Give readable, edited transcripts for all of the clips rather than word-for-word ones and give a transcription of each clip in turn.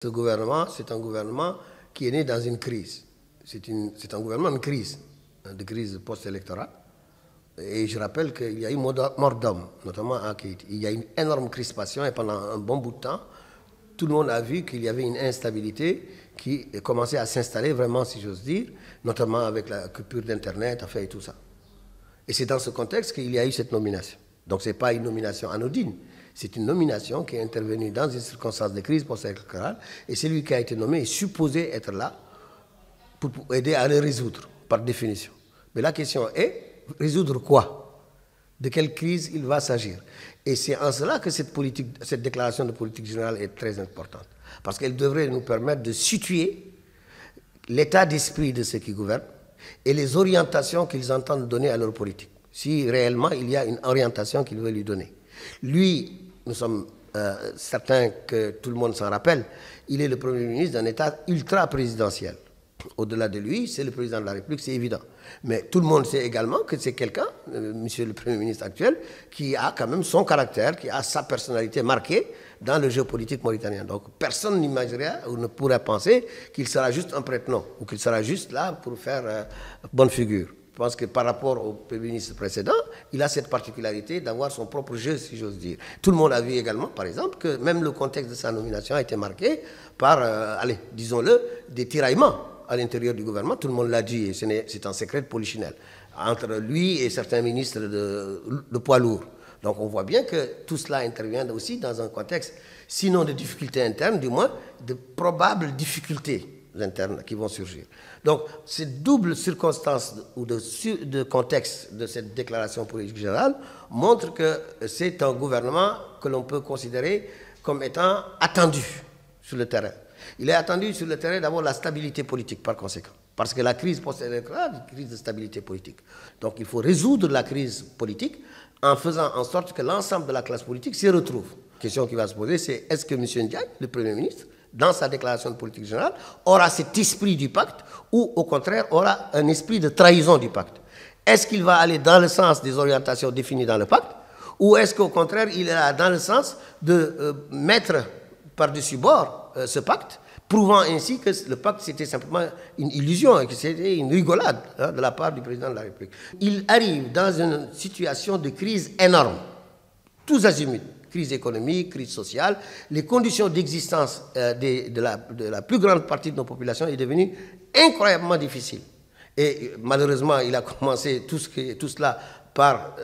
Ce gouvernement, c'est un gouvernement qui est né dans une crise. C'est un gouvernement de crise post-électorale. Et je rappelle qu'il y a eu mort d'homme, notamment à Haïti. Il y a une énorme crispation et pendant un bon bout de temps, tout le monde a vu qu'il y avait une instabilité qui commençait à s'installer vraiment, si j'ose dire, notamment avec la coupure d'Internet, et tout ça. Et c'est dans ce contexte qu'il y a eu cette nomination. Donc ce n'est pas une nomination anodine, c'est une nomination qui est intervenue dans une circonstance de crise post-électorale et celui qui a été nommé est supposé être là pour aider à le résoudre, par définition. Mais la question est, résoudre quoi? De quelle crise il va s'agir? Et c'est en cela que cette déclaration de politique générale est très importante. Parce qu'elle devrait nous permettre de situer l'état d'esprit de ceux qui gouvernent et les orientations qu'ils entendent donner à leur politique. Si réellement il y a une orientation qu'ils veulent lui donner. Lui, nous sommes certains que tout le monde s'en rappelle, il est le Premier ministre d'un État ultra-présidentiel. Au-delà de lui, c'est le président de la République, c'est évident. Mais tout le monde sait également que c'est quelqu'un, monsieur le Premier ministre actuel, qui a quand même son caractère, qui a sa personnalité marquée dans le jeu politique mauritanien. Donc personne n'imaginerait ou ne pourrait penser qu'il sera juste un prête-nom ou qu'il sera juste là pour faire bonne figure. Je pense que par rapport au Premier ministre précédent, il a cette particularité d'avoir son propre jeu, si j'ose dire. Tout le monde a vu également, par exemple, que même le contexte de sa nomination a été marqué par, allez, disons-le, des tiraillements à l'intérieur du gouvernement. Tout le monde l'a dit, et c'est un secret de polichinelle, entre lui et certains ministres de poids lourds. Donc on voit bien que tout cela intervient aussi dans un contexte, sinon de difficultés internes, du moins de probables difficultés internes qui vont surgir. Donc cette double circonstance ou de contexte de cette déclaration politique générale montre que c'est un gouvernement que l'on peut considérer comme étant attendu sur le terrain. Il est attendu sur le terrain d'abord la stabilité politique par conséquent. Parce que la crise post-électorale est une crise de stabilité politique. Donc il faut résoudre la crise politique en faisant en sorte que l'ensemble de la classe politique s'y retrouve. La question qui va se poser, c'est est-ce que M. Ndiaye, le Premier ministre, dans sa déclaration de politique générale, aura cet esprit du pacte ou au contraire aura un esprit de trahison du pacte? Est-ce qu'il va aller dans le sens des orientations définies dans le pacte ou est-ce qu'au contraire il est dans le sens de mettre par-dessus bord ce pacte, prouvant ainsi que le pacte c'était simplement une illusion et que c'était une rigolade de la part du président de la République. Il arrive dans une situation de crise énorme, tous azimuts. Crise économique, crise sociale, les conditions d'existence de la plus grande partie de nos populations est devenue incroyablement difficile. Et malheureusement, il a commencé tout cela par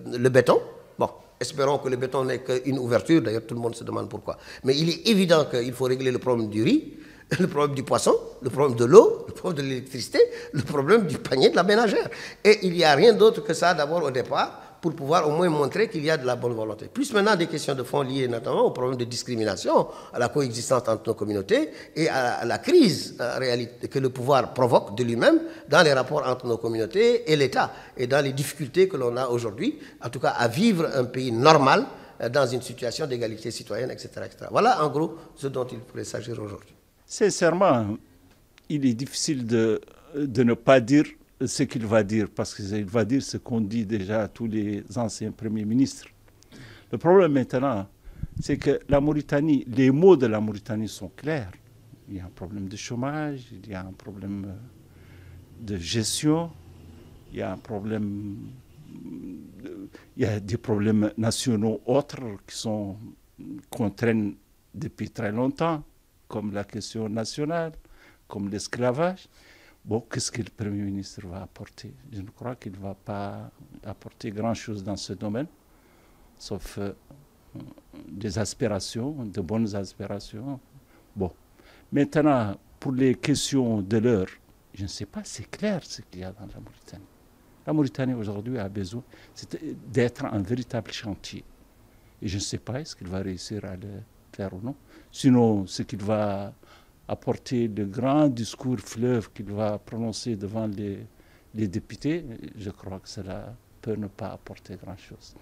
le béton. Bon, espérons que le béton n'est qu'une ouverture, d'ailleurs tout le monde se demande pourquoi. Mais il est évident qu'il faut régler le problème du riz, le problème du poisson, le problème de l'eau, le problème de l'électricité, le problème du panier de la ménagère. Et il n'y a rien d'autre que ça d'abord au départ, pour pouvoir au moins montrer qu'il y a de la bonne volonté. Plus maintenant des questions de fond liées notamment au problème de discrimination, à la coexistence entre nos communautés et à la crise réalité que le pouvoir provoque de lui-même dans les rapports entre nos communautés et l'État, et dans les difficultés que l'on a aujourd'hui, en tout cas à vivre un pays normal dans une situation d'égalité citoyenne, etc., etc. Voilà en gros ce dont il pourrait s'agir aujourd'hui. Sincèrement, il est difficile de ne pas dire ce qu'il va dire, parce qu'il va dire ce qu'ont dit déjà tous les anciens premiers ministres. Le problème maintenant, c'est que la Mauritanie, les mots de la Mauritanie sont clairs. Il y a un problème de chômage, il y a un problème de gestion, il y a un problème, il y a des problèmes nationaux autres qu'on traîne depuis très longtemps, comme la question nationale, comme l'esclavage. Bon, qu'est-ce que le Premier ministre va apporter? Je ne crois qu'il ne va pas apporter grand-chose dans ce domaine, sauf des aspirations, de bonnes aspirations. Bon, maintenant, pour les questions de l'heure, je ne sais pas, c'est clair ce qu'il y a dans la Mauritanie. La Mauritanie aujourd'hui a besoin d'être un véritable chantier. Et je ne sais pas, est-ce qu'il va réussir à le faire ou non. Sinon, ce qu'il va apporter de grands discours fleuves qu'il va prononcer devant les députés, je crois que cela peut ne pas apporter grand-chose.